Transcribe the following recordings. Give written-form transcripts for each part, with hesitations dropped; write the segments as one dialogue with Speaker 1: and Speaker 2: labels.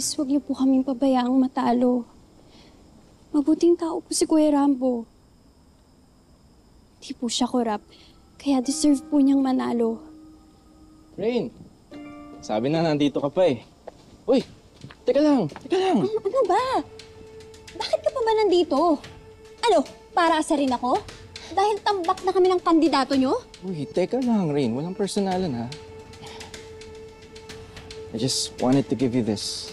Speaker 1: Please, huwag niyo po kaming pabayaang matalo. Mabuting tao po si Kuya Rambo. Di po siya korap, kaya deserve po niyang manalo.
Speaker 2: Rain, sabi na nandito ka pa eh. Uy, teka lang.
Speaker 3: Ano ba? Bakit ka pa ba nandito? Ano, para asarin ako? Dahil tambak na kami ng kandidato nyo?
Speaker 2: Uy, teka lang, Rain. Walang personalan, ha? I just wanted to give you this.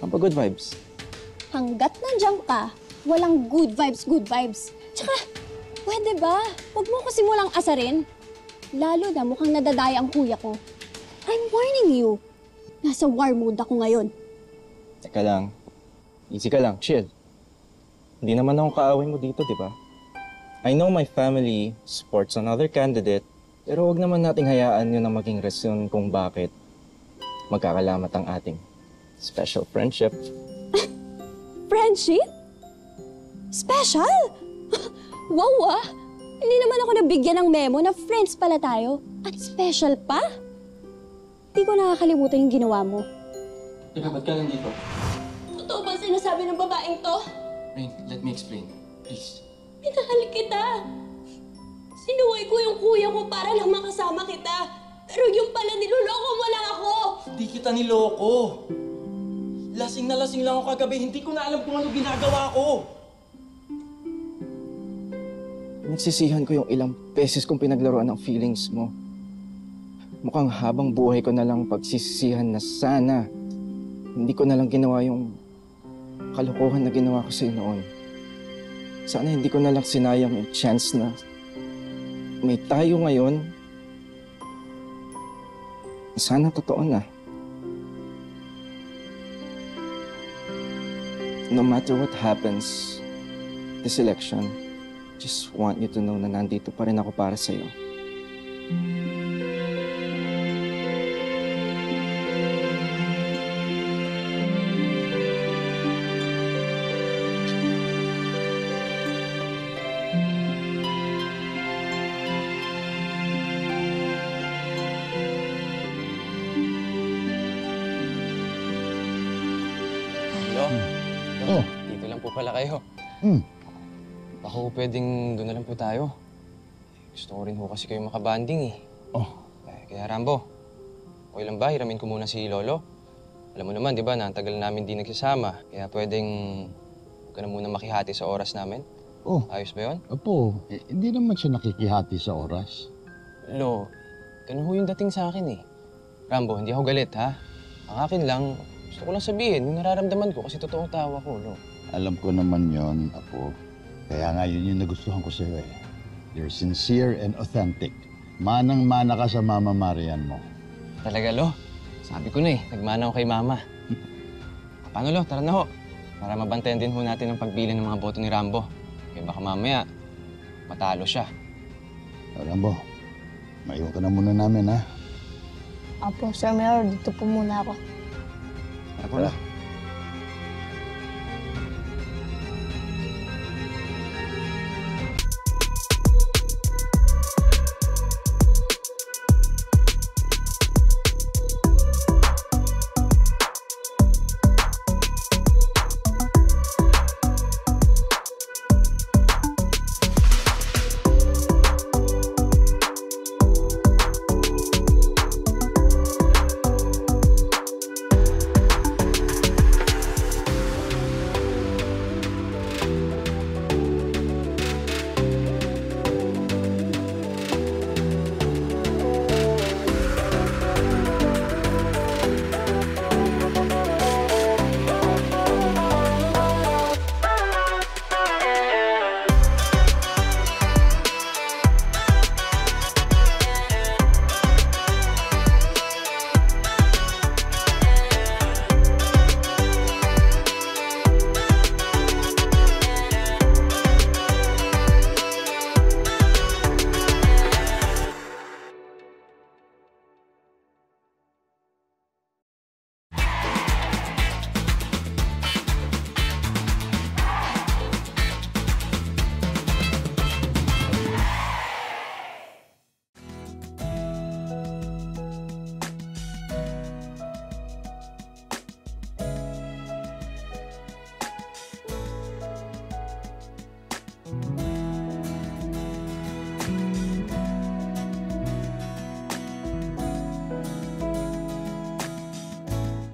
Speaker 2: Good vibes.
Speaker 3: Hanggat nandiyan ka, walang good vibes. Tsaka, pwede ba? Huwag mo ko simulang asarin. Lalo na mukhang nadadaya ang kuya ko. I'm warning you. Nasa war mode ako ngayon.
Speaker 2: Teka lang. Easy ka lang. Chill. Hindi naman ako kaaway mo dito, di ba? I know my family supports another candidate, pero wag naman nating hayaan yun ang maging rason kung bakit magkakalamat ang ating special friendship.
Speaker 3: Friendship? Special? Wow ah! Hindi naman ako nabigyan ng memo na friends pala tayo. At special pa? Hindi ko nakakalimutan yung ginawa mo.
Speaker 2: Teka, ba't ka nandito?
Speaker 3: Totoo ba sinasabi ng babaeng to?
Speaker 2: Rain, let me explain. Please.
Speaker 3: Minahal kita. Sinuway ko yung kuya ko para lang makasama kita. Pero yung pala niloloko mo lang ako.
Speaker 2: Hindi kita niloko. Lasing na lasing lang ako kagabi. Hindi ko na alam kung ano ginagawa ko. Nagsisihan ko yung ilang beses kong pinaglaruan ng feelings mo. Mukhang habang buhay ko na lang pagsisisihan na sana hindi ko na lang ginawa yung kalokohan na ginawa ko sa'yo noon. Sana hindi ko na lang sinayang yung chance na may tayo ngayon. Sana totoo na. No matter what happens this election, just want you to know na nandito pa rin ako para sa'yo.
Speaker 4: Hello?
Speaker 5: Oh.
Speaker 4: Dito lang po pala kayo. Baka po pwedeng doon na lang po tayo. Gusto ko rin po kasi kayo makabanding eh.
Speaker 5: Oh.
Speaker 4: Kaya Rambo, okay lang ba? Hiramin ko muna si Lolo. Alam mo naman, di ba, na ang tagal namin di nagsasama. Kaya pwedeng huwag ka na muna makihati sa oras namin.
Speaker 5: Oh.
Speaker 4: Ayos ba yun?
Speaker 5: Opo, hindi naman siya nakikihati sa oras.
Speaker 4: Lo, ganun ho yung dating sa akin eh. Rambo, hindi ako galit ha. Ang akin lang, gusto ko lang sabihin yung nararamdaman ko kasi totoong tawa ko, Lo.
Speaker 5: Alam ko naman yon, Apo. Kaya nga yun yung nagustuhan ko sa'yo eh. You're sincere and authentic. Manang-mana ka sa Mama Marian mo.
Speaker 4: Talaga, Lo. Sabi ko na eh, nagmana ako kay Mama. Paano, Lo? Tara na ho. Para mabantayan din ho natin ang pagpili ng mga boto ni Rambo. Kaya baka mamaya, matalo siya.
Speaker 5: Rambo, maiwan ka na muna namin, ha?
Speaker 6: Apo, Sir Mayor, dito po muna ako.
Speaker 4: Tara po, Lo.